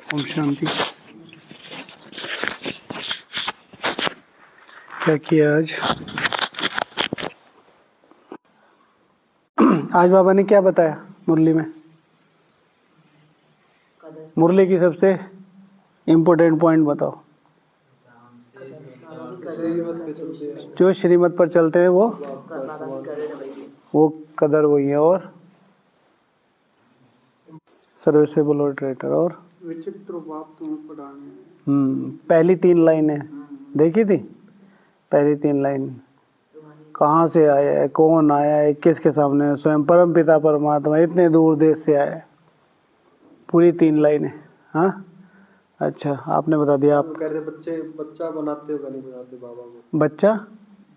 ओम शांति। क्या किया आज? आज बाबा ने क्या बताया मुरली में? मुरली की सबसे इम्पोर्टेंट पॉइंट बताओ। जो श्रीमत पर चलते हैं वो कदर वही है, और सर्विसेबल और ट्रेटर, और विचित्र बाप तुम्हें पढ़ाने। पहली 3 लाइनें देखी थी। पहली 3 लाइन कहाँ से आया है, कौन आया है, किसके सामने, स्वयं परम पिता परमात्मा इतने दूर देश से आया है। पूरी 3 लाइनें। हाँ अच्छा, आपने बता दिया। आप कह रहे बच्चा बनाते हो, नहीं बनाते बाबा को?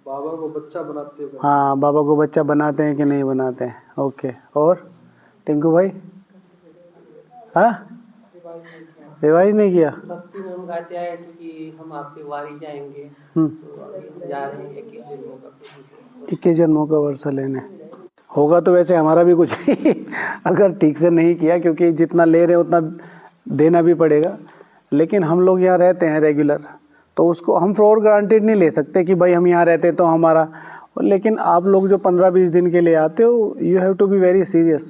बाबा को बच्चा बनाते हो? हाँ, बाबा को बच्चा बनाते हैं कि नहीं बनाते हैं। ओके। और टिंकू भाई? हाँ, रिवाइज नहीं किया। भक्ति में हम गाते आए कि हम आपके वारी जाएंगे, तो अभी जा रहे हैं 21 जन्मों का वर्षा लेने। होगा तो वैसे हमारा भी कुछ अगर ठीक से नहीं किया, क्योंकि जितना ले रहे हैं उतना देना भी पड़ेगा। लेकिन हम लोग यहाँ रहते हैं रेगुलर, तो उसको हम फॉर ग्रांटेड नहीं ले सकते कि भाई हम यहाँ रहते तो हमारा। लेकिन आप लोग जो 15-20 दिन के लिए आते हो, you have to be very serious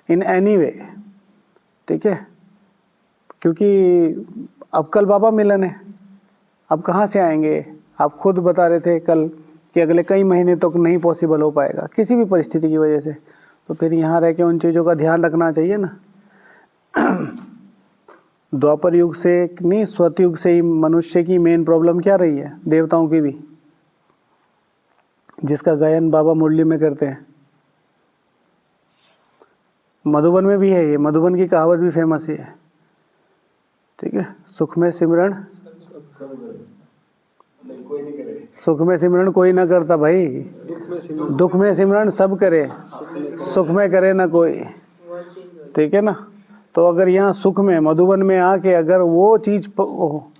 in any way, ठीक है? क्योंकि अब कल बाबा मिलन है, अब कहाँ से आएंगे? आप खुद बता रहे थे कल कि अगले कई महीने तक तो नहीं पॉसिबल हो पाएगा किसी भी परिस्थिति की वजह से। तो फिर यहाँ रह के उन चीज़ों का ध्यान रखना चाहिए ना। द्वापर युग से नहीं, सतयुग से ही मनुष्य की मेन प्रॉब्लम क्या रही है, देवताओं की भी, जिसका गायन बाबा मुरली में करते हैं। मधुबन में भी है ये, मधुबन की कहावत भी फेमस ही है, ठीक है? सुख में सिमरण कोई ना करता भाई, दुख में सिमरण सब करे, सुख में करे ना कोई, ठीक है ना? तो अगर यहाँ सुख में मधुबन में आके अगर वो चीज हो,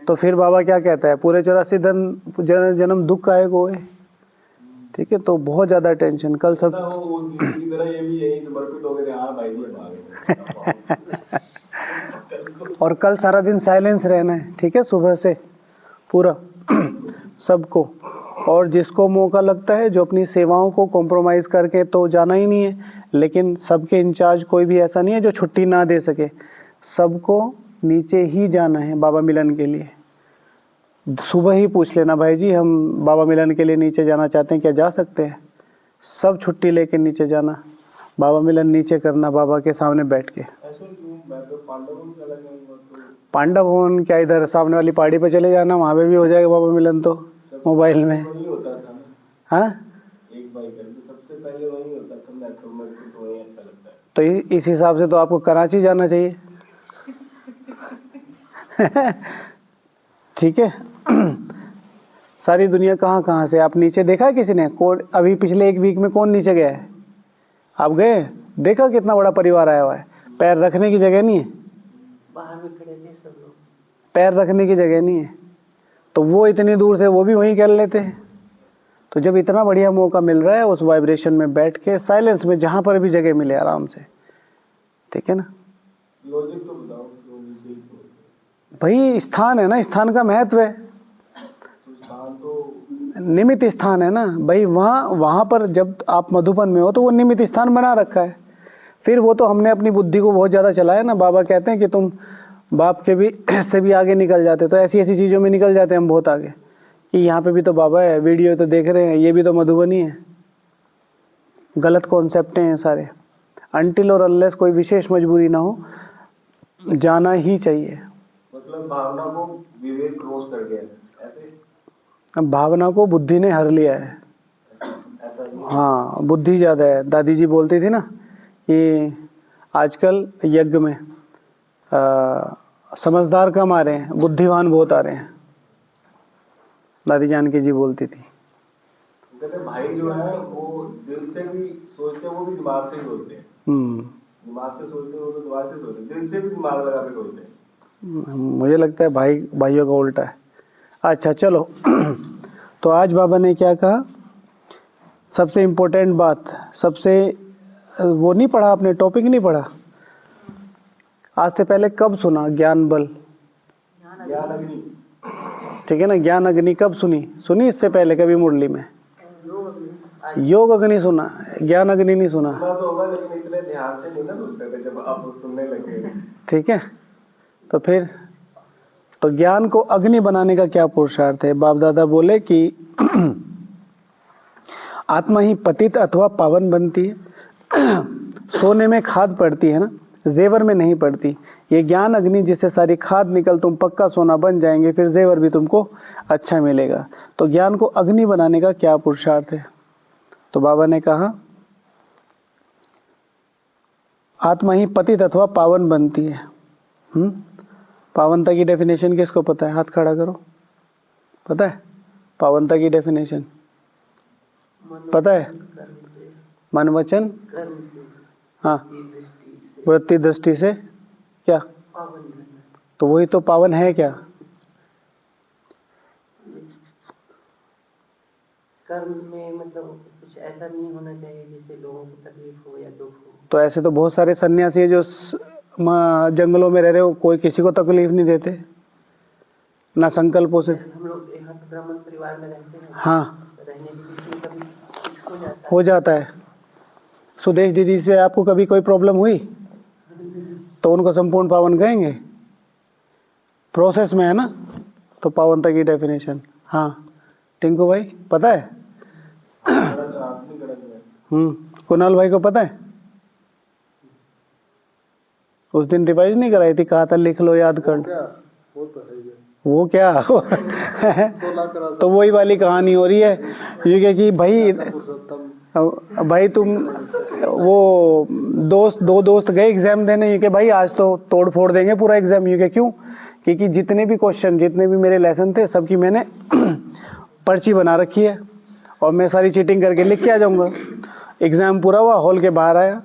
तो फिर बाबा क्या कहता है, पूरे 84 जन्म दुख आए को है, ठीक है? तो बहुत ज्यादा टेंशन। कल सब और कल सारा दिन साइलेंस रहना है, ठीक है? सुबह से पूरा सबको। और जिसको मौका लगता है, जो अपनी सेवाओं को कॉम्प्रोमाइज करके तो जाना ही नहीं है, लेकिन सबके इंचार्ज कोई भी ऐसा नहीं है जो छुट्टी ना दे सके। सबको नीचे ही जाना है बाबा मिलन के लिए। सुबह ही पूछ लेना, भाई जी हम बाबा मिलन के लिए नीचे जाना चाहते हैं, क्या जा सकते हैं? सब छुट्टी लेके नीचे जाना, बाबा मिलन नीचे करना, बाबा के सामने बैठ के। पांडव भवन क्या, इधर सामने वाली पहाड़ी पे चले जाना, वहां पे भी हो जाएगा बाबा मिलन तो मोबाइल में। हाँ, सबसे पहले वही होता था, तो इस हिसाब से तो आपको कराची जाना चाहिए। ठीक है? सारी दुनिया कहाँ कहाँ से आप नीचे देखा है किसी ने? अभी पिछले 1 वीक में कौन नीचे गया है? आप गए? देखा कितना बड़ा परिवार आया हुआ है? पैर रखने की जगह नहीं है, बाहर में खड़े थे सब लोग, पैर रखने की जगह नहीं है। तो वो इतनी दूर से वो भी वहीं कर लेते हैं। तो जब इतना बढ़िया मौका मिल रहा है, उस वाइब्रेशन में बैठ के साइलेंस में जहां पर भी जगह मिले आराम से, ठीक है ना? लॉजिक तो बताओ। भाई स्थान है ना, स्थान का महत्व है। निमित्त स्थान है ना भाई, वहां पर जब आप मधुबन में हो तो वो निमित्त स्थान बना रखा है। फिर वो तो हमने अपनी बुद्धि को बहुत ज्यादा चलाया ना। बाबा कहते हैं कि तुम बाप के भी से भी आगे निकल जाते, तो ऐसी ऐसी चीजों में निकल जाते हैं हम बहुत आगे, कि यहाँ पे भी तो बाबा है, वीडियो तो देख रहे हैं, ये भी तो मधुबनी है। गलत कॉन्सेप्ट हैं सारे। अनटिल और अनलेस कोई विशेष मजबूरी ना हो, जाना ही चाहिए। मतलब भावना को विवेक क्रॉस कर गया ऐसे? भावना को बुद्धि ने हर लिया है। हाँ, बुद्धि ज्यादा है। दादी जी बोलती थी ना कि आजकल यज्ञ में समझदार कम आ रहे हैं, बुद्धिवान बहुत आ रहे हैं। दादी जानकी जी बोलती थी। कहते भाई जो है वो दिल से भी सोचते हैं, वो भी दिमाग से ही सोचते हैं। दिमाग से सोचते हैं, वो तो दिमाग से सोचते हैं, दिल से भी दिमाग लगा के सोचते हैं। मुझे लगता है भाइयों का उल्टा है। अच्छा चलो। तो आज बाबा ने क्या कहा? सबसे इम्पोर्टेंट बात, सबसे वो नहीं पढ़ा आपने, टॉपिक नहीं पढ़ा। आज से पहले कब सुना ज्ञान बल? ठीक है ना, ज्ञान अग्नि कब सुनी इससे पहले कभी मुरली में? योग अग्नि सुना, ज्ञान अग्नि नहीं सुना। ठीक है, तो फिर तो ज्ञान को अग्नि बनाने का क्या पुरुषार्थ है? बाप दादा बोले कि आत्मा ही पतित अथवा पावन बनती है। सोने में खाद पड़ती है ना, जेवर में नहीं पड़ती। ये ज्ञान अग्नि जिससे सारी खाद निकल तुम पक्का सोना बन जाएंगे, फिर जेवर भी तुमको अच्छा मिलेगा। तो ज्ञान को अग्नि बनाने का क्या पुरुषार्थ है? तो बाबा ने कहा आत्मा ही पतित अथवा पावन बनती है। पावनता की डेफिनेशन किसको पता है? हाथ खड़ा करो। पता है पावनता की डेफिनेशन? पता है? मन वचन हाँ वृत्ति दृष्टि से क्या? तो वही तो पावन है क्या? कर्म में मतलब कुछ ऐसा नहीं होना चाहिए जिससे लोगों को तकलीफ हो या दुख हो। तो ऐसे तो बहुत सारे सन्यासी है जो जंगलों में रह रहे हो, कोई किसी को तकलीफ नहीं देते ना संकल्पों से। हम लोग यहाँ ब्राह्मण परिवार में रहते हैं। हाँ रहने के बीच में कभी हो जाता है। सुदेश दीदी से आपको कभी कोई प्रॉब्लम हुई तो उनको संपूर्ण पावन कहेंगे? प्रोसेस में है ना, तो पावनता की डेफिनेशन। हाँ टिंकू भाई पता है? कुणाल भाई को पता है? उस दिन रिवाइज नहीं कराई थी, कहा था लिख लो याद कर। वो तो है ही। वो क्या तो वही वाली कहानी हो रही है ये कि भाई तुम वो दो दोस्त गए एग्जाम देने, ये कि भाई आज तो तोड़ फोड़ देंगे पूरा एग्जाम। ये क्यों? क्योंकि जितने भी क्वेश्चन जितने भी मेरे लेसन थे सबकी मैंने पर्ची बना रखी है और मैं सारी चीटिंग करके लिख के आ जाऊंगा। एग्जाम पूरा हुआ, हॉल के बाहर आया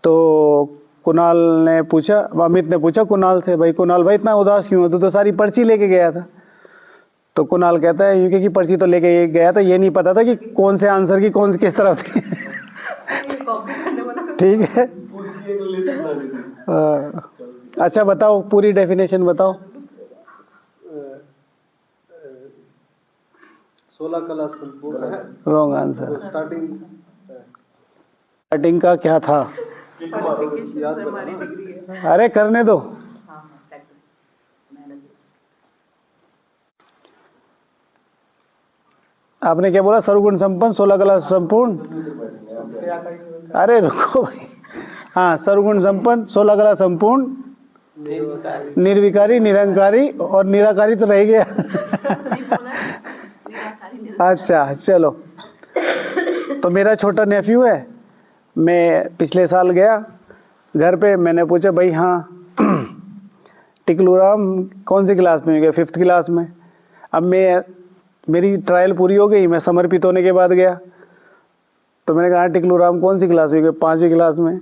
तो कुणाल ने पूछा, अमित ने पूछा कुणाल से, भाई कुणाल भाई इतना उदास क्यों है? तू तो सारी पर्ची लेके गया था। तो कुणाल कहता है यूके की पर्ची तो लेके गया था, ये नहीं पता था कि कौन से आंसर की कौन सी किस तरफ थी। ठीक है अच्छा बताओ पूरी डेफिनेशन बताओ। 16 कला संपूर्ण है। Wrong answer. स्टार्टिंग का क्या था? अरे करने दो। आपने क्या बोला? सर्वगुण संपन्न 16 कला संपूर्ण। अरे रुको भाई। हाँ सर्वगुण संपन्न 16 कला संपूर्ण निर्विकारी निरंकारी और निराकारी तो रह गया। अच्छा चलो, तो मेरा छोटा नेफ्यू है। मैं पिछले साल गया घर पे, मैंने पूछा भाई हाँ टिकलू राम कौन सी क्लास में गया? 5th क्लास में। अब मेरी ट्रायल पूरी हो गई, मैं समर्पित होने के बाद गया तो मैंने कहा टिकलू राम कौन सी क्लास में गया? 5वीं क्लास में।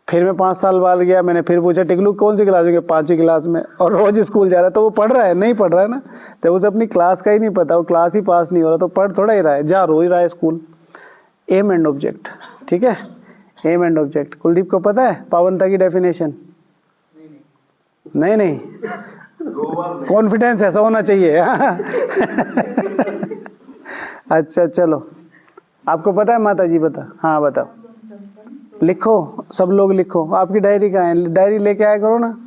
फिर मैं 5 साल बाद गया, मैंने फिर पूछा टिकलू कौन सी क्लास में गया? 5वीं क्लास में। और रोज स्कूल जा रहा है तो वो पढ़ रहा है? नहीं पढ़ रहा है ना, तो उसे अपनी क्लास का ही नहीं पता, वो क्लास ही पास नहीं हो रहा तो पढ़ थोड़ा ही रहा है, जा रो ही रहा है स्कूल। एम एंड ऑब्जेक्ट, ठीक है, एम एंड ऑब्जेक्ट। कुलदीप को पता है पावनता की डेफिनेशन? नहीं कॉन्फिडेंस ऐसा होना चाहिए। अच्छा चलो, आपको पता है माता जी? बता। हाँ बताओ, लिखो सब लोग लिखो। आपकी डायरी कहाँ है? डायरी लेके आया करो ना।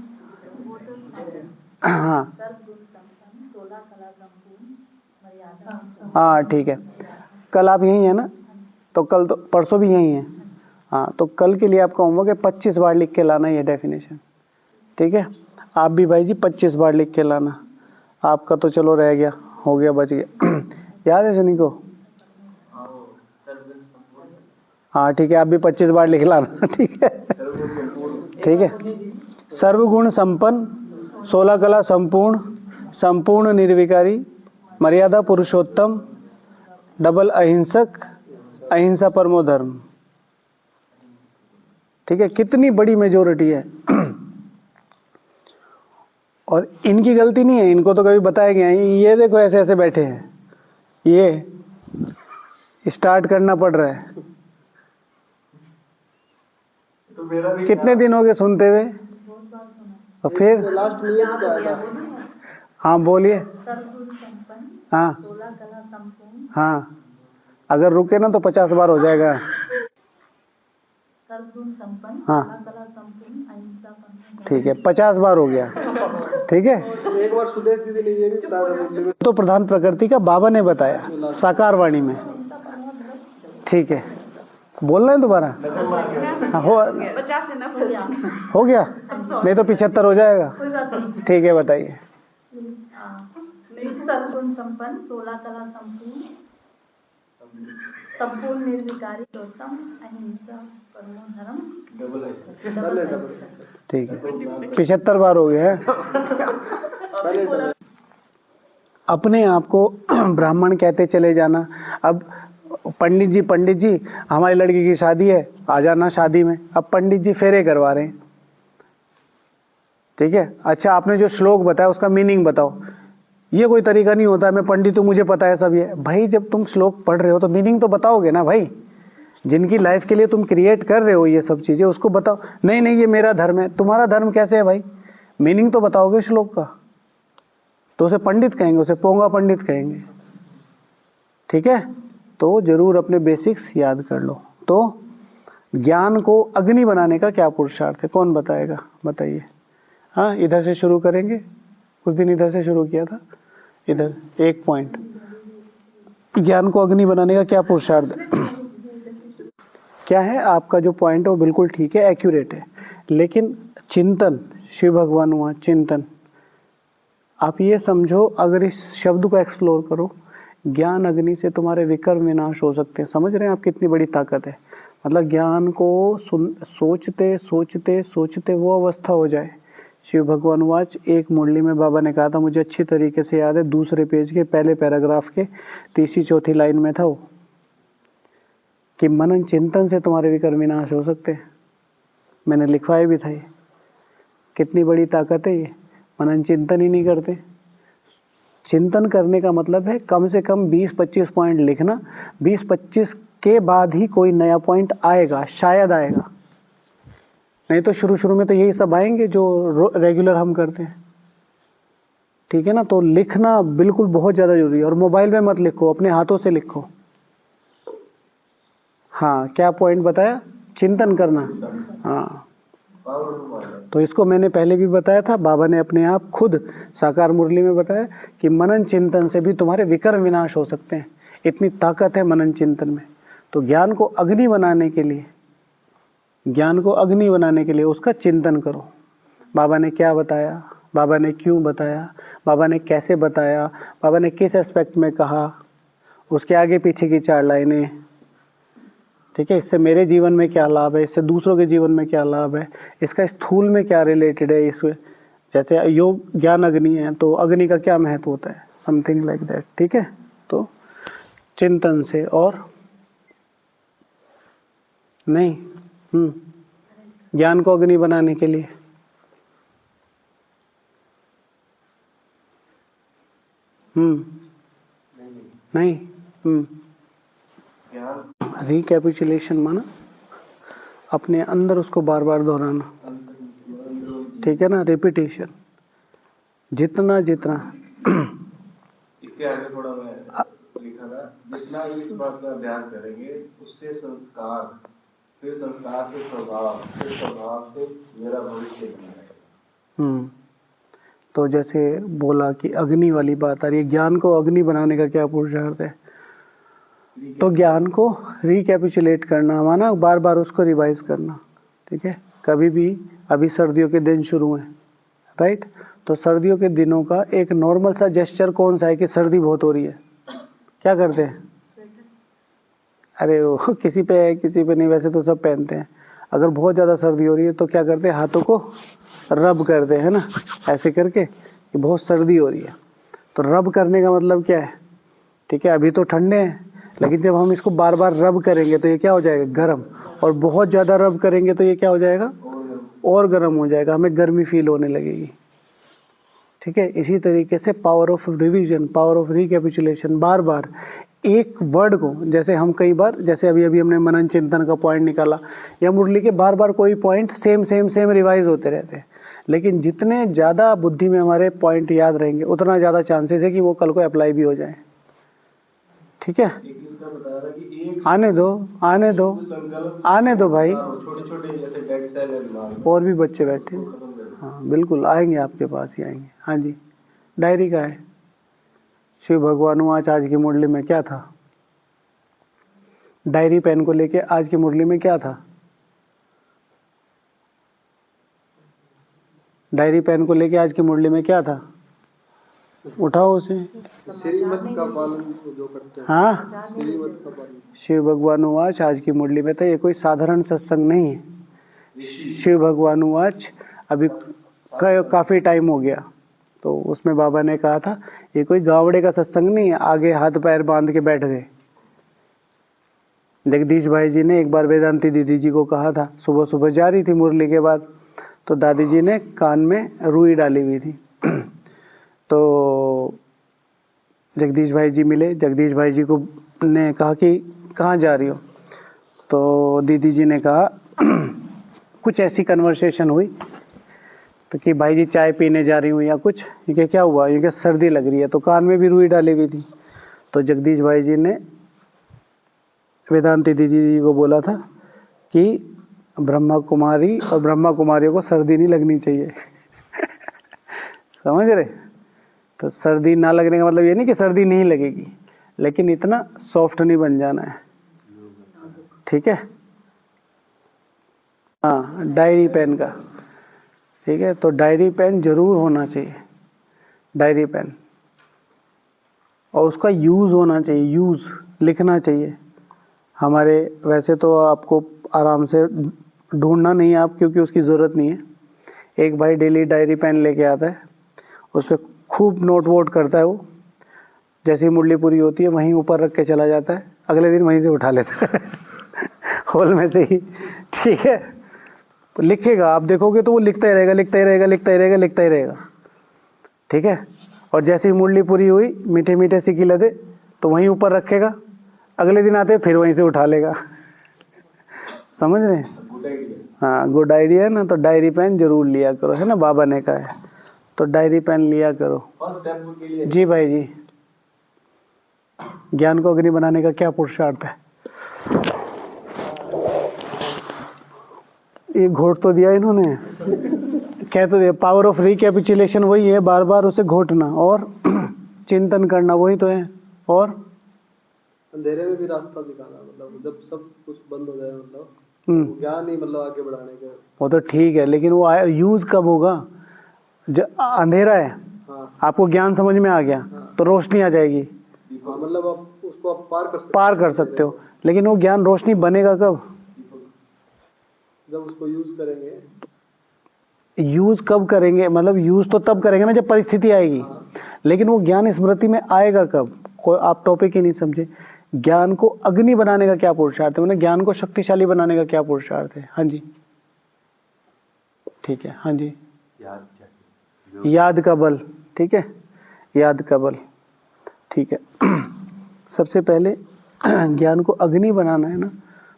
हाँ ठीक है, कल आप यहीं है ना? तो कल तो परसों भी यहीं है। हाँ तो कल के लिए आपका होमवर्क है 25 बार लिख के लाना ये डेफिनेशन, ठीक है? आप भी भाई जी 25 बार लिख के लाना। आपका तो चलो रह गया, हो गया, बच गया। याद है सनी को? हाँ ठीक है, आप भी 25 बार लिख लाना। ठीक है, ठीक है। सर्वगुण संपन्न 16 कला संपूर्ण संपूर्ण निर्विकारी मर्यादा पुरुषोत्तम डबल अहिंसक अहिंसा परमो धर्म। ठीक है, कितनी बड़ी मेजोरिटी है। और इनकी गलती नहीं है, इनको तो कभी बताया गया। ये देखो ऐसे ऐसे बैठे हैं, ये स्टार्ट करना पड़ रहा है। तो कितने दिन हो गए सुनते हुए? और फिर लास्ट नियत क्या था? हाँ बोलिए। हाँ हाँ, अगर रुके ना तो 50 बार हो जाएगा। हाँ ठीक है, 50 बार हो गया। ठीक है, एक बार सुदेश दीदी ने ये भी बताया तो प्रधान प्रकृति का बाबा ने बताया साकार वाणी में। ठीक है, बोल रहे हैं दोबारा? हाँ, हो गया, नहीं तो 75 हो जाएगा। ठीक है, बताइए। सर्वगुण संपन्न, 16 कला संपूर्ण, संपूर्ण निर्विकारी गौतम, अहिंसा परमो धर्म। ठीक है, 75 बार हो गया है। अपने आप को ब्राह्मण कहते चले जाना। अब पंडित जी हमारी लड़की की शादी है, आ जाना शादी में। अब पंडित जी फेरे करवा रहे हैं, ठीक है। अच्छा, आपने जो श्लोक बताया उसका मीनिंग बताओ। ये कोई तरीका नहीं होता मैं पंडित हूँ मुझे पता है सब। ये भाई, जब तुम श्लोक पढ़ रहे हो तो मीनिंग तो बताओगे ना भाई। जिनकी लाइफ के लिए तुम क्रिएट कर रहे हो ये सब चीजें, उसको बताओ। नहीं ये मेरा धर्म है। तुम्हारा धर्म कैसे है भाई? मीनिंग तो बताओगे श्लोक का। तो उसे पंडित कहेंगे, उसे पोंगा पंडित कहेंगे। ठीक है, तो जरूर अपने बेसिक्स याद कर लो। तो ज्ञान को अग्नि बनाने का क्या पुरुषार्थ है, कौन बताएगा? बताइए। हाँ, इधर से शुरू करेंगे। उस दिन इधर से शुरू किया था। इधर एक पॉइंट, ज्ञान को अग्नि बनाने का क्या पुरुषार्थ है? क्या है आपका जो पॉइंट है वो बिल्कुल ठीक है, एक्यूरेट है। लेकिन चिंतन, शिव भगवान हुआ चिंतन। आप ये समझो, अगर इस शब्द को एक्सप्लोर करो, ज्ञान अग्नि से तुम्हारे विकर्म विनाश हो सकते हैं। समझ रहे हैं आप कितनी बड़ी ताकत है? मतलब ज्ञान को सोचते सोचते सोचते वो अवस्था हो जाए। शिव भगवान वाच, एक मुरली में बाबा ने कहा था, मुझे अच्छी तरीके से याद है, दूसरे पेज के पहले पैराग्राफ के तीसरी चौथी लाइन में था वो, कि मनन चिंतन से तुम्हारे विकर्म विनाश हो सकते हैं। मैंने लिखवाया भी था ये। कितनी बड़ी ताकत है ये। मनन चिंतन ही नहीं करते। चिंतन करने का मतलब है कम से कम 20-25 पॉइंट लिखना। 20-25 के बाद ही कोई नया पॉइंट आएगा, शायद आएगा। नहीं तो शुरू में तो यही सब आएंगे जो रेगुलर हम करते हैं। ठीक है ना? तो लिखना बिल्कुल बहुत ज्यादा जरूरी है। और मोबाइल में मत लिखो, अपने हाथों से लिखो। हाँ, क्या पॉइंट बताया? चिंतन करना। हाँ, तो इसको मैंने पहले भी बताया था। बाबा ने अपने आप खुद साकार मुरली में बताया कि मनन चिंतन से भी तुम्हारे विकर्म विनाश हो सकते हैं। इतनी ताकत है मनन चिंतन में। तो ज्ञान को अग्नि बनाने के लिए, उसका चिंतन करो। बाबा ने क्या बताया, बाबा ने क्यों बताया, बाबा ने कैसे बताया, बाबा ने किस एस्पेक्ट में कहा, उसके आगे पीछे की 4 लाइनें। ठीक है, इससे मेरे जीवन में क्या लाभ है, इससे दूसरों के जीवन में क्या लाभ है, इसका स्थूल में क्या रिलेटेड है। इसमें जैसे योग ज्ञान अग्नि है तो अग्नि का क्या महत्व होता है, समथिंग लाइक दैट। ठीक है, तो चिंतन से और नहीं, ज्ञान को अग्नि बनाने के लिए नहीं, रिकैपिचुलेशन माना अपने अंदर उसको बार बार दोहराना। ठीक है ना? रिपीटेशन, जितना इसके आगे थोड़ा मैं लिखा था, जितना इस बात का अभ्यास करेंगे उससे संस्कार, फिर संस्कार से स्वभाव, फिर स्वभाव से मेरा भविष्य बनेगा। तो जैसे बोला कि अग्नि वाली बात आ रही है, ज्ञान को अग्नि बनाने का क्या पुरुषार्थ है? तो ज्ञान को रिकैपिचुलेट करना माना बार बार उसको रिवाइज करना। ठीक है, कभी भी, अभी सर्दियों के दिन शुरू हैं, राइट? तो सर्दियों के दिनों का एक नॉर्मल सा जेस्चर कौन सा है कि सर्दी बहुत हो रही है? क्या करते हैं? अरे वो किसी पे है किसी पे नहीं, वैसे तो सब पहनते हैं। अगर बहुत ज़्यादा सर्दी हो रही है तो क्या करते हैं? हाथों को रब करते हैं ना, ऐसे करके कि बहुत सर्दी हो रही है। तो रब करने का मतलब क्या है? ठीक है, अभी तो ठंडे हैं, लेकिन जब हम इसको बार बार रब करेंगे तो ये क्या हो जाएगा? गर्म। और बहुत ज़्यादा रब करेंगे तो ये क्या हो जाएगा? और गर्म हो जाएगा, हमें गर्मी फील होने लगेगी। ठीक है, इसी तरीके से power of revision, power of recapitulation, बार बार एक वर्ड को, जैसे हम कई बार, जैसे अभी हमने मनन चिंतन का पॉइंट निकाला, या मुरली के बार बार कोई पॉइंट सेम रिवाइज होते रहते हैं। लेकिन जितने ज़्यादा बुद्धि में हमारे पॉइंट याद रहेंगे उतना ज़्यादा चांसेस है कि वो कल को अप्लाई भी हो जाए। ठीक है, एक इसका बता रहा कि एक आने दो आने दो संकल्प आने दो भाई, छोटे छोटे जैसे डेड सेल है दिमाग में, और भी बच्चे बैठे हैं। खत्म कर दो। हाँ बिल्कुल आएंगे, आपके पास ही आएंगे। हाँ जी, डायरी का है। शिव भगवान आज आज की मुरली में क्या था? डायरी पेन को लेके आज की मुरली में क्या था? डायरी पेन को लेके आज की मुरली में क्या था? उठाओ उसे। श्रीमत का पालन जो करते हैं, हाँ, श्रीमत का पालन। शिव भगवान आज की मुरली में था। ये कोई साधारण सत्संग नहीं है। शिव भगवान आज अभी काफी टाइम हो गया, तो उसमें बाबा ने कहा था ये कोई गावड़े का सत्संग नहीं है, आगे हाथ पैर बांध के बैठ गए। जगदीश भाई जी ने एक बार वेदांती दीदी जी को कहा था, सुबह सुबह जा रही थी मुरली के बाद, तो दादी जी ने कान में रुई डाली हुई थी। तो जगदीश भाई जी मिले, जगदीश भाई जी को ने कहा कि कहाँ जा रही हो? तो दीदी जी ने कहा कुछ ऐसी कन्वर्सेशन हुई तो कि भाई जी चाय पीने जा रही हूँ या कुछ। ये क्या हुआ? ये क्या सर्दी लग रही है? तो कान में भी रुई डाली हुई थी। तो जगदीश भाई जी ने वेदांती दीदी जी को बोला था कि ब्रह्मा कुमारी और ब्रह्मा कुमारियों को सर्दी नहीं लगनी चाहिए। समझ रहे? तो सर्दी ना लगने का मतलब ये नहीं कि सर्दी नहीं लगेगी, लेकिन इतना सॉफ्ट नहीं बन जाना है। ठीक है, हाँ, डायरी पेन का। ठीक है, तो डायरी पेन जरूर होना चाहिए, डायरी पेन, और उसका यूज़ होना चाहिए, यूज़ लिखना चाहिए। हमारे वैसे तो आपको आराम से ढूंढना नहीं है आप, क्योंकि उसकी ज़रूरत नहीं है। एक भाई डेली डायरी पेन लेके आता है, उस पर खूब नोट वोट करता है। वो जैसी मुरली पूरी होती है वहीं ऊपर रख के चला जाता है, अगले दिन वहीं से उठा लेता है हॉल में से ही। ठीक है, तो लिखेगा, आप देखोगे तो वो लिखता ही रहेगा, लिखता ही रहेगा, लिखता ही रहेगा, लिखता ही रहेगा। ठीक है, और जैसे ही मुरली पूरी हुई, मीठे मीठे सिक्की लदे तो वहीं ऊपर रखेगा, अगले दिन आते फिर वहीं से उठा लेगा। समझ रहे हैं? Good idea. हाँ, गुड आइडिया है ना। तो डायरी पेन जरूर लिया करो, है ना, बाबा ने कहा है, तो डायरी पेन लिया करो। फर्स्ट स्टेप के लिए जी भाई जी, ज्ञान को अग्नि बनाने का क्या पुरुषार्थ है? ये घोट तो दिया इन्होंने, कह तो दिया, पावर ऑफ रिकैपिचुलेशन वही है, बार बार उसे घोटना और चिंतन करना, वही तो है। और अंधेरे में भी रास्ता दिखाना, मतलब जब सब कुछ बंद हो जाए, मतलब ज्ञान ही मतलब आगे बढ़ाने का। वो तो ठीक है, लेकिन वो यूज कब होगा? अंधेरा है, हाँ आपको ज्ञान समझ में आ गया, तो रोशनी आ जाएगी, हाँ, मतलब आप उसको आप पार कर सकते हो। लेकिन वो ज्ञान रोशनी बनेगा कब? जब उसको यूज करेंगे। यूज कब करेंगे? मतलब यूज तो तब करेंगे ना जब परिस्थिति आएगी, लेकिन वो ज्ञान स्मृति में आएगा कब? कोई आप टॉपिक ही नहीं समझे। ज्ञान को अग्नि बनाने का क्या पुरुषार्थ है? मतलब ज्ञान को शक्तिशाली बनाने का क्या पुरुषार्थ है? हाँ जी, ठीक है, हाँ जी, याद का बल। ठीक है, याद का बल, ठीक है। सबसे पहले ज्ञान को अग्नि बनाना है ना,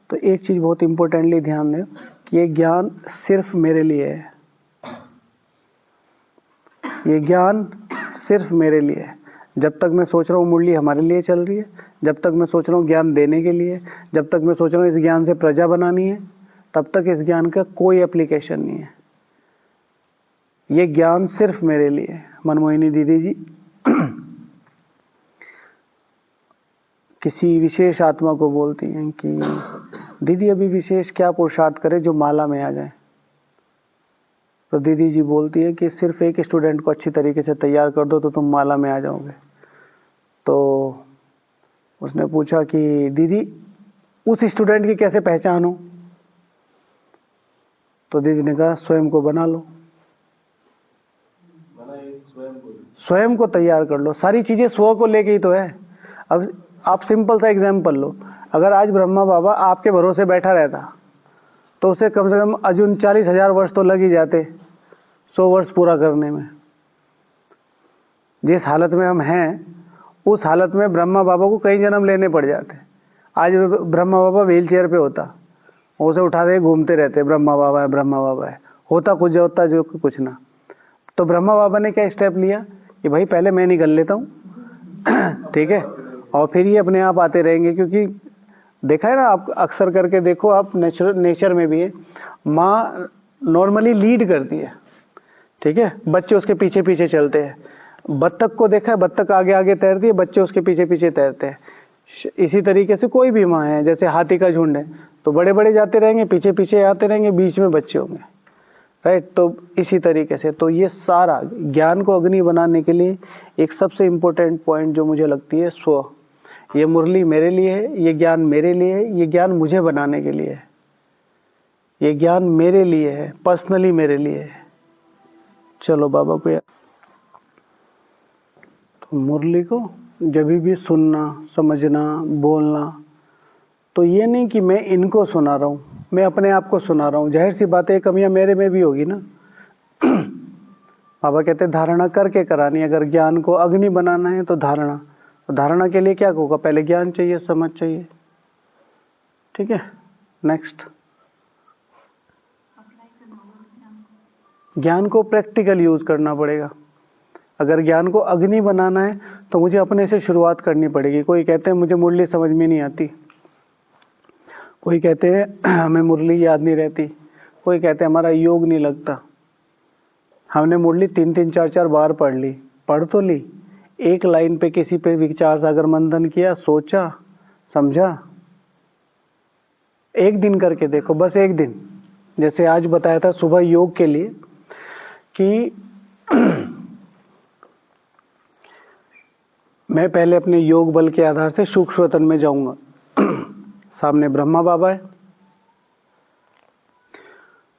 तो एक चीज बहुत इंपॉर्टेंटली ध्यान दें कि ये ज्ञान सिर्फ मेरे लिए है, ये ज्ञान सिर्फ मेरे लिए है। जब तक मैं सोच रहा हूँ मुरली हमारे लिए चल रही है, जब तक मैं सोच रहा हूँ ज्ञान देने के लिए, जब तक मैं सोच रहा हूँ इस ज्ञान से प्रजा बनानी है, तब तक इस ज्ञान का कोई एप्लीकेशन नहीं है। ये ज्ञान सिर्फ मेरे लिए है। मनमोहिनी दीदी जी किसी विशेष आत्मा को बोलती हैं कि दीदी अभी विशेष क्या पुरुषार्थ करे जो माला में आ जाए। तो दीदी जी बोलती है कि सिर्फ एक स्टूडेंट को अच्छी तरीके से तैयार कर दो तो तुम माला में आ जाओगे। तो उसने पूछा कि दीदी उस स्टूडेंट की कैसे पहचान हो? तो दीदी ने कहा स्वयं को बना लो, स्वयं को तैयार कर लो। सारी चीजें स्व को लेके ही तो है। अब आप सिंपल सा एग्जाम्पल लो, अगर आज ब्रह्मा बाबा आपके भरोसे बैठा रहता तो उसे कम से कम अजून 40,000 वर्ष तो लग ही जाते 100 वर्ष पूरा करने में। जिस हालत में हम हैं उस हालत में ब्रह्मा बाबा को कई जन्म लेने पड़ जाते। आज ब्रह्मा बाबा व्हील चेयर पे होता, उसे उठा दे घूमते रहते, ब्रह्मा बाबा है ब्रह्मा बाबा है, होता कुछ होता जो कुछ ना। तो ब्रह्मा बाबा ने क्या स्टेप लिया कि भाई पहले मैं निकल लेता हूँ ठीक है, और फिर ये अपने आप आते रहेंगे। क्योंकि देखा है ना आप, अक्सर करके देखो आप, नेचर में भी है, माँ नॉर्मली लीड करती है, ठीक है, बच्चे उसके पीछे पीछे चलते हैं। बत्तख को देखा है, बत्तख आगे आगे तैरती है, बच्चे उसके पीछे पीछे तैरते हैं। इसी तरीके से कोई भी माँ है, जैसे हाथी का झुंड है तो बड़े बड़े जाते रहेंगे, पीछे पीछे आते रहेंगे, बीच में बच्चे होंगे, राइट। तो इसी तरीके से तो ये सारा ज्ञान को अग्नि बनाने के लिए एक सबसे इम्पोर्टेंट पॉइंट जो मुझे लगती है स्व। ये मुरली मेरे लिए है, ये ज्ञान मेरे लिए है, ये ज्ञान मुझे बनाने के लिए है, ये ज्ञान मेरे लिए है, पर्सनली मेरे लिए है। चलो बाबा को तो मुरली को जब भी सुनना, समझना, बोलना, तो ये नहीं कि मैं इनको सुना रहा हूँ, मैं अपने आप को सुना रहा हूँ। जाहिर सी बात है कमियां मेरे में भी होगी ना बाबा कहते धारणा करके करानी। अगर ज्ञान को अग्नि बनाना है तो धारणा, तो धारणा के लिए क्या होगा, पहले ज्ञान चाहिए, समझ चाहिए, ठीक है। नेक्स्ट, ज्ञान को प्रैक्टिकल यूज करना पड़ेगा। अगर ज्ञान को अग्नि बनाना है तो मुझे अपने से शुरुआत करनी पड़ेगी। कोई कहते हैं मुझे मुरली समझ में नहीं आती, कोई कहते हैं हमें मुरली याद नहीं रहती, कोई कहते हैं हमारा योग नहीं लगता। हमने मुरली 3-3, 4-4 बार पढ़ ली, पढ़ तो ली, एक लाइन पे किसी पे विचार सागर मंथन किया, सोचा, समझा। एक दिन करके देखो, बस एक दिन। जैसे आज बताया था सुबह योग के लिए कि मैं पहले अपने योग बल के आधार से सूक्ष्म वतन में जाऊंगा सामने ब्रह्मा बाबा है,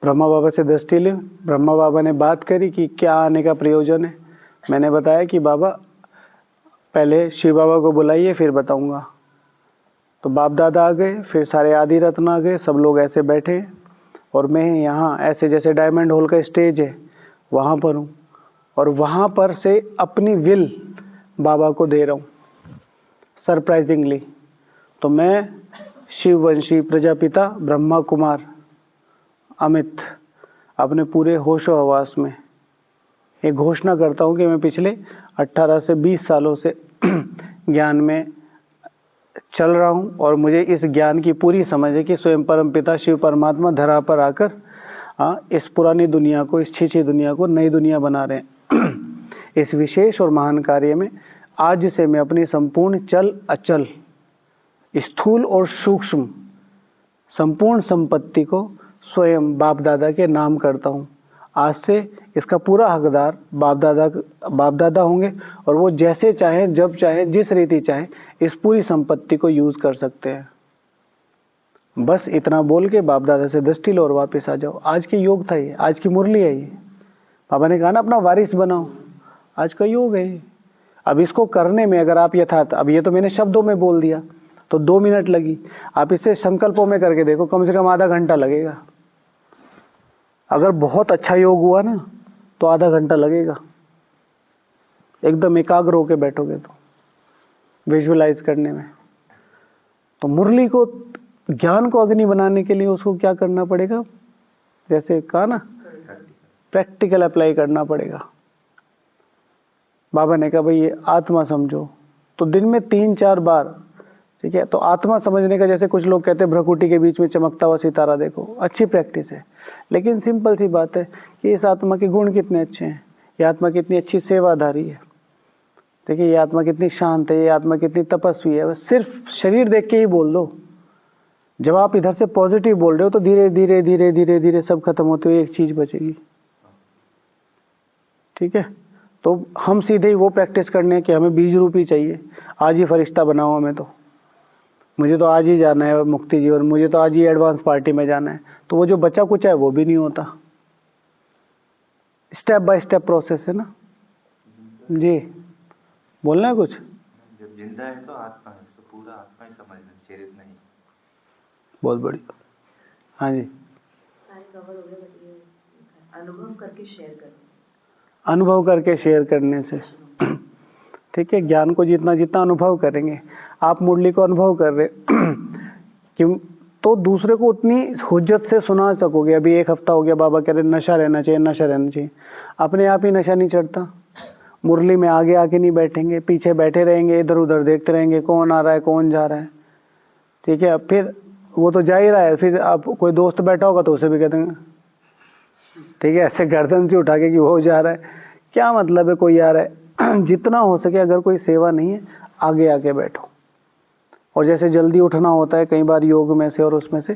ब्रह्मा बाबा से दृष्टि ले। ब्रह्मा बाबा ने बात करी कि क्या आने का प्रयोजन है। मैंने बताया कि बाबा पहले शिव बाबा को बुलाइए फिर बताऊंगा। तो बाप दादा आ गए, फिर सारे आदि रत्न आ गए, सब लोग ऐसे बैठे और मैं यहाँ ऐसे जैसे डायमंड हॉल का स्टेज है वहाँ पर हूँ, और वहाँ पर से अपनी विल बाबा को दे रहा हूँ सरप्राइजिंगली। तो मैं शिववंशी प्रजापिता ब्रह्मा कुमार अमित अपने पूरे होशो हवास में ये घोषणा करता हूँ कि मैं पिछले 18 से 20 सालों से ज्ञान में चल रहा हूँ और मुझे इस ज्ञान की पूरी समझ है कि स्वयं परमपिता शिव परमात्मा धरा पर आकर इस पुरानी दुनिया को, इस छीछी दुनिया को नई दुनिया बना रहे हैं। इस विशेष और महान कार्य में आज से मैं अपनी संपूर्ण चल अचल, स्थूल और सूक्ष्म संपूर्ण संपत्ति को स्वयं बाप दादा के नाम करता हूँ। आज से इसका पूरा हकदार बाप दादा होंगे और वो जैसे चाहे, जब चाहे, जिस रीति चाहे इस पूरी संपत्ति को यूज कर सकते हैं। बस इतना बोल के बाप दादा से दृष्टि लो और वापस आ जाओ। आज की योग था ये, आज की मुरली है ये। बाबा ने कहा ना अपना वारिस बनाओ, आज का योग है ये। अब इसको करने में अगर आप यथार्थ, अब ये तो मैंने शब्दों में बोल दिया तो 2 मिनट लगी, आप इसे संकल्पों में करके देखो, कम से कम आधा घंटा लगेगा। अगर बहुत अच्छा योग हुआ ना तो आधा घंटा लगेगा, एकदम एकाग्र होके बैठोगे तो विजुअलाइज करने में। तो मुरली को, ज्ञान को अग्नि बनाने के लिए उसको क्या करना पड़ेगा, जैसे कहा ना, प्रैक्टिकल अप्लाई करना पड़ेगा। बाबा ने कहा भाई ये आत्मा समझो, तो दिन में 3-4 बार, ठीक है। तो आत्मा समझने का, जैसे कुछ लोग कहते हैं भ्रकुटी के बीच में चमकता हुआ सितारा देखो, अच्छी प्रैक्टिस है, लेकिन सिंपल सी बात है कि इस आत्मा के गुण कितने अच्छे हैं, ये आत्मा कितनी अच्छी सेवाधारी है, देखिए ये आत्मा कितनी शांत है, ये आत्मा कितनी तपस्वी है। सिर्फ शरीर देख के ही बोल दो। जब आप इधर से पॉजिटिव बोल रहे हो तो धीरे धीरे धीरे धीरे धीरे सब खत्म होते हुए एक चीज बचेगी, ठीक है। तो हम सीधे ही वो प्रैक्टिस करने कि हमें बीज रूपी चाहिए, आज ही फरिश्ता बनाओ हमें, तो मुझे तो आज ही जाना है मुक्ति जीवन, मुझे तो आज ही एडवांस पार्टी में जाना है, तो वो जो बचा कुछ है वो भी नहीं होता। स्टेप बाय स्टेप प्रोसेस है ना जी। बोलना है कुछ? जब जिंदा है तो आत्मा है, तो पूरा आत्मा ही समझना, शरीर नहीं। बहुत बढ़िया। हाँ जी, अनुभव करके शेयर करना, अनुभव करके शेयर करने से, ठीक है। ज्ञान को जितना जितना अनुभव करेंगे, आप मुरली को अनुभव कर रहे कि तो दूसरे को उतनी हुज्जत से सुना सकोगे। अभी 1 हफ्ता हो गया बाबा कह रहे नशा रहना चाहिए, नशा रहना चाहिए, अपने आप ही नशा नहीं चढ़ता। मुरली में आगे आके नहीं बैठेंगे, पीछे बैठे रहेंगे, इधर उधर देखते रहेंगे कौन आ रहा है कौन जा रहा है, ठीक है। फिर वो तो जा ही रहा है, फिर आप कोई दोस्त बैठा होगा तो उसे भी कह देंगे, ठीक है, ऐसे गर्दन से उठा के कि वो जा रहा है, क्या मतलब है कोई आ रहा है। जितना हो सके अगर कोई सेवा नहीं है आगे आके बैठो। और जैसे जल्दी उठना होता है कई बार योग में से और उसमें से,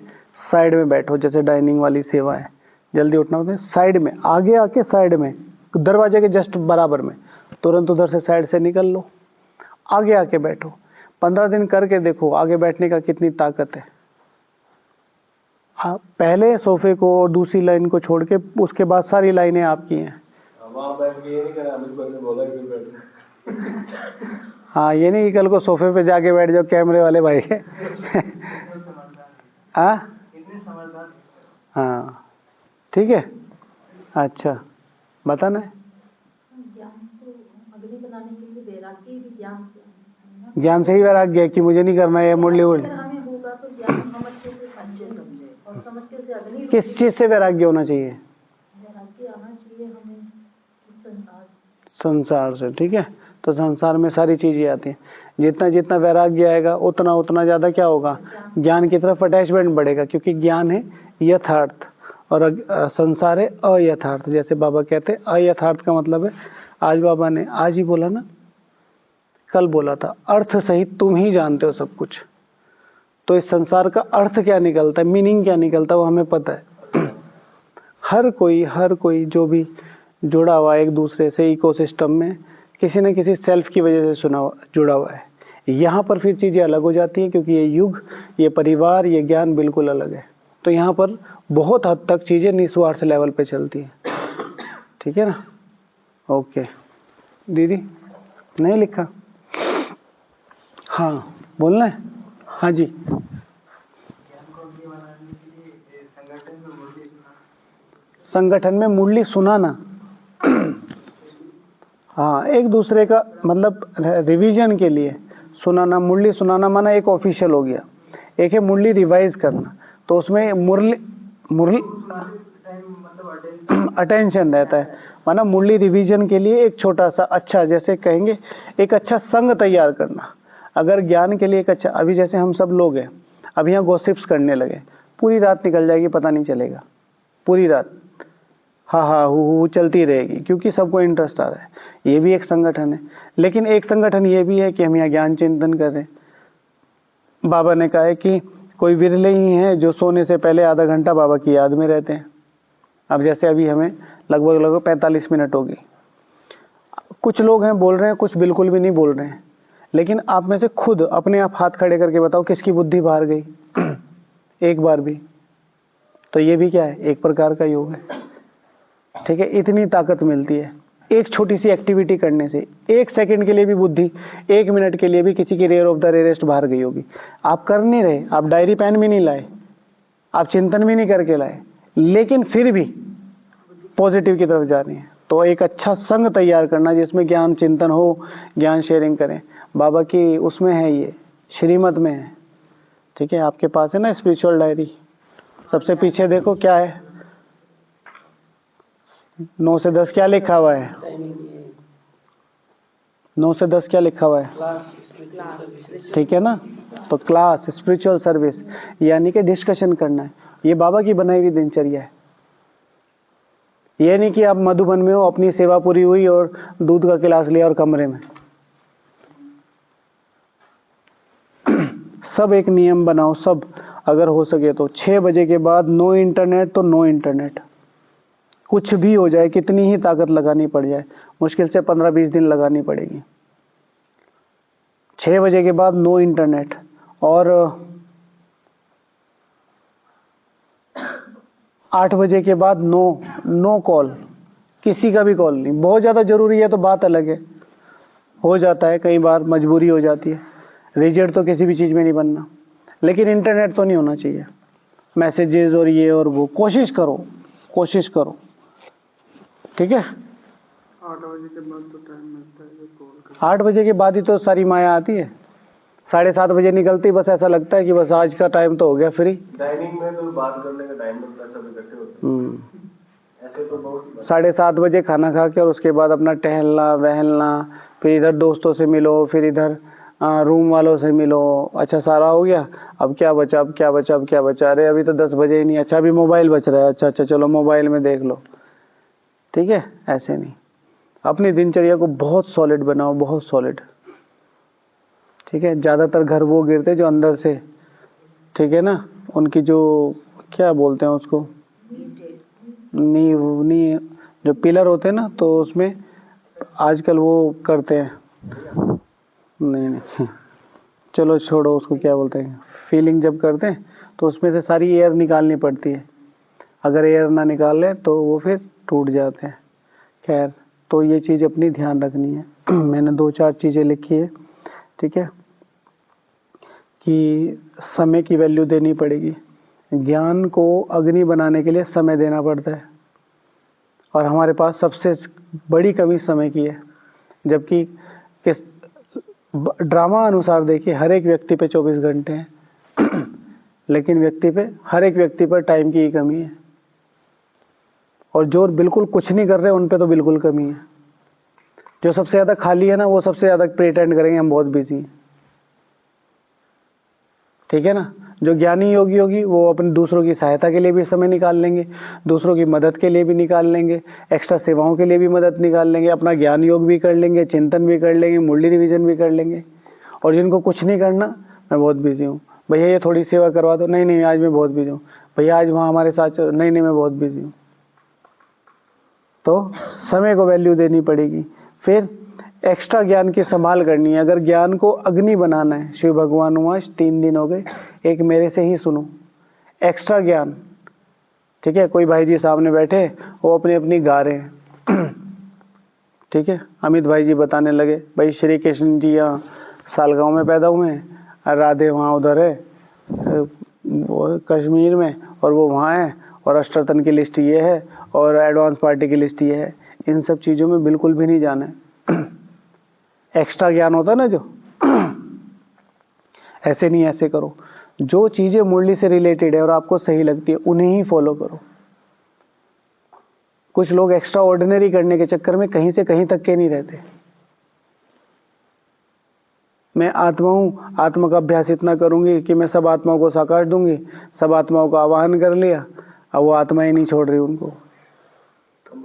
साइड में बैठो। जैसे डाइनिंग वाली सेवा है, जल्दी उठना होता है साइड में, आगे आके साइड में, दरवाजे के जस्ट बराबर में, तुरंत उधर से साइड से निकल लो, आगे आके बैठो। 15 दिन करके देखो आगे बैठने का कितनी ताकत है। हाँ, पहले सोफे को और दूसरी लाइन को छोड़ के उसके बाद सारी लाइनें आपकी हैं। वहाँ बैठ के ये नहीं करा, मुझे बोला कि बैठ। हाँ, ये नहीं कि कल को सोफे पे जाके बैठ जाओ कैमरे वाले भाई। हाँ हाँ, ठीक है, अच्छा बताना है। ज्ञान को अग्नि बनाने के लिए वैराग्य भी ज्ञान से है ना। ज्ञान से ही वैराग्य है कि मुझे नहीं करना है मुरली अगर वुरली। हमें होगा तो ज्ञान हम अच्छे से समझे और समझ के उसे अग्नि किस चीज से वैराग्य होना चाहिए? वैराग्य आना चाहिए हमें इस संसार संसार से, ठीक है। तो संसार में सारी चीजें आती हैं। जितना जितना वैराग्य आएगा उतना उतना ज्यादा क्या होगा, ज्ञान की तरफ अटैचमेंट बढ़ेगा, क्योंकि ज्ञान है यथार्थ और संसार है अयथार्थ। जैसे बाबा कहते हैं अयथार्थ का मतलब है, आज बाबा ने आज ही बोला ना, कल बोला था, अर्थ सहित तुम ही जानते हो सब कुछ। तो इस संसार का अर्थ क्या निकलता है, मीनिंग क्या निकलता है, वो हमें पता है। हर कोई जो भी जुड़ा हुआ है एक दूसरे से इकोसिस्टम में, किसी न किसी सेल्फ की वजह से जुड़ा हुआ है। यहाँ पर फिर चीजें अलग हो जाती हैं, क्योंकि ये युग, ये परिवार, ये ज्ञान बिल्कुल अलग है। तो यहाँ पर बहुत हद तक चीजें निस्वार्थ लेवल पे चलती हैं, ठीक है ना। ओके दीदी, नहीं लिखा? हाँ बोलना है, हाँ जी। संगठन में मुरली सुनाना, हाँ, एक दूसरे का मतलब रिवीजन के लिए सुनाना। मुरली सुनाना माना एक ऑफिशियल हो गया, एक है मुरली रिवाइज करना। तो उसमें मुरली अटेंशन रहता है, माना मुरली रिवीजन के लिए एक छोटा सा अच्छा, जैसे कहेंगे एक अच्छा संग तैयार करना। अगर ज्ञान के लिए एक अच्छा, अभी जैसे हम सब लोग हैं, अभी यहाँ गॉसिप्स करने लगे, पूरी रात निकल जाएगी पता नहीं चलेगा, पूरी रात हाँ हाँ हु चलती रहेगी, क्योंकि सबको इंटरेस्ट आ रहा है। ये भी एक संगठन है। लेकिन एक संगठन ये भी है कि हम यहाँ ज्ञान चिंतन कर रहे हैं। बाबा ने कहा है कि कोई विरले ही हैं जो सोने से पहले आधा घंटा बाबा की याद में रहते हैं। अब जैसे अभी हमें लगभग 45 मिनट होगी। कुछ लोग हैं बोल रहे हैं, कुछ बिल्कुल भी नहीं बोल रहे हैं। लेकिन आप में से खुद अपने आप हाथ खड़े करके बताओ किसकी बुद्धि बाहर गई एक बार भी? तो ये भी क्या है, एक प्रकार का योग है, ठीक है। इतनी ताकत मिलती है एक छोटी सी एक्टिविटी करने से। 1 सेकंड के लिए भी बुद्धि, 1 मिनट के लिए भी किसी की रेयर ऑफ द रेयरेस्ट बाहर गई होगी। आप कर नहीं रहे, आप डायरी पेन भी नहीं लाए, आप चिंतन भी नहीं करके लाए, लेकिन फिर भी पॉजिटिव की तरफ जा रही हैं। तो एक अच्छा संग तैयार करना जिसमें ज्ञान चिंतन हो, ज्ञान शेयरिंग करें। बाबा की उसमें है, ये श्रीमत में है, ठीक है। आपके पास है ना स्पिरिचुअल डायरी, सबसे पीछे देखो क्या है, 9 से 10 क्या लिखा हुआ है? 9 से 10 क्या लिखा हुआ है? ठीक है ना। तो क्लास, स्पिरिचुअल सर्विस, यानी कि डिस्कशन करना है। ये बाबा की बनाई हुई दिनचर्या है। ये नहीं कि आप मधुबन में हो, अपनी सेवा पूरी हुई और दूध का गिलास लिया और कमरे में। सब एक नियम बनाओ, सब अगर हो सके तो 6 बजे के बाद नो इंटरनेट, तो नो इंटरनेट। कुछ भी हो जाए, कितनी ही ताकत लगानी पड़ जाए, मुश्किल से 15-20 दिन लगानी पड़ेगी। 6 बजे के बाद नो इंटरनेट, और 8 बजे के बाद नो कॉल, किसी का भी कॉल नहीं। बहुत ज़्यादा ज़रूरी है तो बात अलग है, हो जाता है कई बार, मजबूरी हो जाती है। रिजिड तो किसी भी चीज़ में नहीं बनना, लेकिन इंटरनेट तो नहीं होना चाहिए। मैसेजेस और ये और वो, कोशिश करो, ठीक है। 8 बजे के बाद तो टाइम मिलता है, 8 बजे के बाद ही तो सारी माया आती है। 7:30 बजे निकलती, बस ऐसा लगता है कि बस आज का टाइम तो हो गया फ्री। डाइनिंग में तो बात करने का टाइम मिलता है, सब इकट्ठे होते हैं। ऐसे तो बहुत 7:30 बजे खाना खा के और उसके बाद अपना टहलना वहलना, फिर इधर दोस्तों से मिलो, फिर इधर रूम वालों से मिलो। अच्छा सारा हो गया, अब क्या बचा, अब क्या बचा, अब क्या बचा, अरे अभी तो 10 बजे ही नहीं, अच्छा अभी मोबाइल बच रहा है, अच्छा अच्छा चलो मोबाइल में देख लो। ठीक है, ऐसे नहीं। अपनी दिनचर्या को बहुत सॉलिड बनाओ, बहुत सॉलिड। ठीक है, ज़्यादातर घर वो गिरते जो अंदर से, ठीक है ना, उनकी जो क्या बोलते हैं उसको, नींव जो पिलर होते हैं ना, तो उसमें आजकल वो करते हैं, नहीं चलो छोड़ो उसको, क्या बोलते हैं, फीलिंग जब करते हैं तो उसमें से सारी एयर निकालनी पड़ती है। अगर एयर ना निकाले तो वो फिर टूट जाते हैं। खैर, तो ये चीज़ अपनी ध्यान रखनी है। मैंने 2-4 चीज़ें लिखी है। ठीक है, कि समय की वैल्यू देनी पड़ेगी। ज्ञान को अग्नि बनाने के लिए समय देना पड़ता है, और हमारे पास सबसे बड़ी कमी समय की है। जबकि किस ड्रामा अनुसार देखिए, हर एक व्यक्ति पे 24 घंटे हैं लेकिन हर एक व्यक्ति पर टाइम की ही कमी है, और जो बिल्कुल कुछ नहीं कर रहे उन पे तो बिल्कुल कमी है। जो सबसे ज़्यादा खाली है ना, वो सबसे ज़्यादा प्रिटेंड करेंगे हम बहुत बिजी हैं। ठीक है ना। जो ज्ञानी योगी होगी वो अपने दूसरों की सहायता के लिए भी समय निकाल लेंगे, दूसरों की मदद के लिए भी निकाल लेंगे, एक्स्ट्रा सेवाओं के लिए भी मदद निकाल लेंगे, अपना ज्ञान योग भी कर लेंगे, चिंतन भी कर लेंगे, मुरली रिवीजन भी कर लेंगे। और जिनको कुछ नहीं करना, मैं बहुत बिजी हूँ भैया, ये थोड़ी सेवा करवा दो, नहीं नहीं आज मैं बहुत बिजी हूँ भैया, आज वहाँ हमारे साथ चलो, नहीं नहीं मैं बहुत बिजी हूँ। तो समय को वैल्यू देनी पड़ेगी। फिर एक्स्ट्रा ज्ञान की संभाल करनी है। अगर ज्ञान को अग्नि बनाना है, शिव भगवान उवाच 3 दिन हो गए, एक मेरे से ही सुनो। एक्स्ट्रा ज्ञान, ठीक है, कोई भाई जी सामने बैठे, वो अपनी अपनी गा रहे हैं ठीक है, अमित भाई जी बताने लगे, भाई श्री कृष्ण जी यहाँ सालगांव में पैदा हुए हैं, राधे वहाँ उधर है वो कश्मीर में, और वो वहाँ है, और अष्टरतन की लिस्ट ये है, और एडवांस पार्टी की लिस्ट ये है। इन सब चीज़ों में बिल्कुल भी नहीं जाना है। एक्स्ट्रा ज्ञान होता है ना जो, ऐसे नहीं, ऐसे करो। जो चीज़ें मुरली से रिलेटेड है और आपको सही लगती है उन्हें ही फॉलो करो। कुछ लोग एक्स्ट्रा ऑर्डिनरी करने के चक्कर में कहीं से कहीं तक के नहीं रहते। मैं आत्मा हूँ, आत्मा का अभ्यास इतना करूंगी कि मैं सब आत्माओं को साकार दूंगी, सब आत्माओं का आवाहन कर लिया, अब वो आत्माएं नहीं छोड़ रही उनको।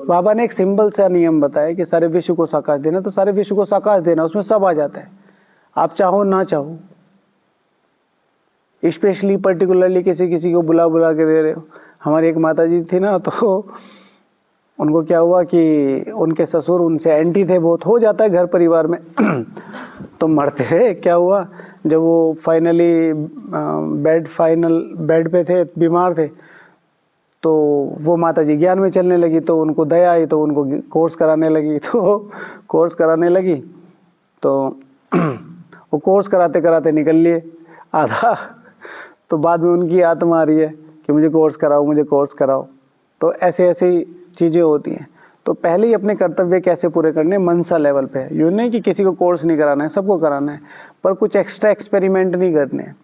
बाबा ने एक सिंपल सा नियम बताया कि सारे विश्व को साकार देना, तो सारे विश्व को साकार देना, उसमें सब आ जाता है, आप चाहो ना चाहो। स्पेशली पर्टिकुलरली किसी को बुला बुला के दे रहे हो। हमारी एक माता जी थी ना, तो उनको क्या हुआ कि उनके ससुर उनसे एंटी थे, बहुत हो जाता है घर परिवार में तो मरते थे। क्या हुआ, जब वो फाइनली बेड पे थे, बीमार थे, तो वो माता जी ज्ञान में चलने लगी, तो उनको दया आई, तो उनको कोर्स कराने लगी। तो कोर्स कराने लगी तो वो कोर्स कराते कराते निकल लिए आधा, तो बाद में उनकी आत्मा आ रही है कि मुझे कोर्स कराओ, मुझे कोर्स कराओ। तो ऐसे ऐसी चीज़ें होती हैं। तो पहले ही अपने कर्तव्य कैसे पूरे करने, मनसा लेवल पे है। यूँ नहीं कि किसी को कोर्स नहीं कराना है, सबको कराना है, पर कुछ एक्स्ट्रा एक्सपेरिमेंट नहीं करने हैं,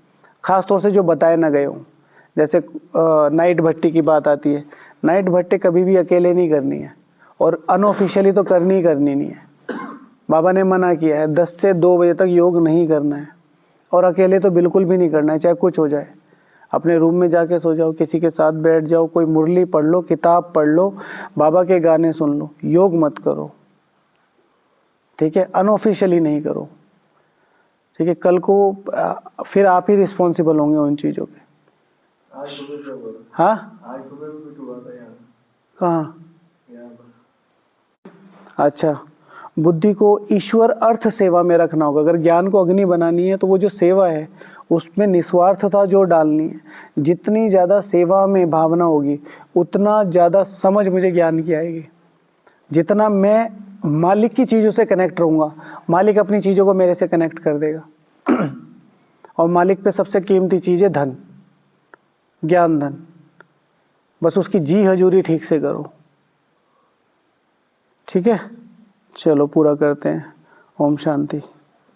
खास तौर से जो बताए ना गए हों। जैसे नाइट भट्टी की बात आती है, नाइट भट्टी कभी भी अकेले नहीं करनी है, और अनऑफिशियली तो करनी ही करनी नहीं है। बाबा ने मना किया है 10 से 2 बजे तक योग नहीं करना है, और अकेले तो बिल्कुल भी नहीं करना है, चाहे कुछ हो जाए। अपने रूम में जाके सो जाओ, किसी के साथ बैठ जाओ, कोई मुरली पढ़ लो, किताब पढ़ लो, बाबा के गाने सुन लो, योग मत करो। ठीक है, अनऑफिशियली नहीं करो। ठीक है, कल को फिर आप ही रिस्पॉन्सिबल होंगे उन चीज़ों के। आज सुबह क्या हुआ? हाँ, आज सुबह भी कुछ हुआ था यहाँ। कहाँ? यहाँ पर। अच्छा, बुद्धि को ईश्वर अर्थ सेवा में रखना होगा। अगर ज्ञान को अग्नि बनानी है तो वो जो सेवा है उसमें निस्वार्थता जो डालनी है। जितनी ज़्यादा सेवा में भावना होगी उतना ज़्यादा समझ मुझे ज्ञान की आएगी। जितना मैं मालिक की चीज़ों से कनेक्ट रहूँगा, मालिक अपनी चीज़ों को मेरे से कनेक्ट कर देगा। और मालिक पे सबसे कीमती चीज़ है धन, ज्ञान धन। बस उसकी जी हजूरी ठीक से करो। ठीक है, चलो पूरा करते हैं। ओम शांति।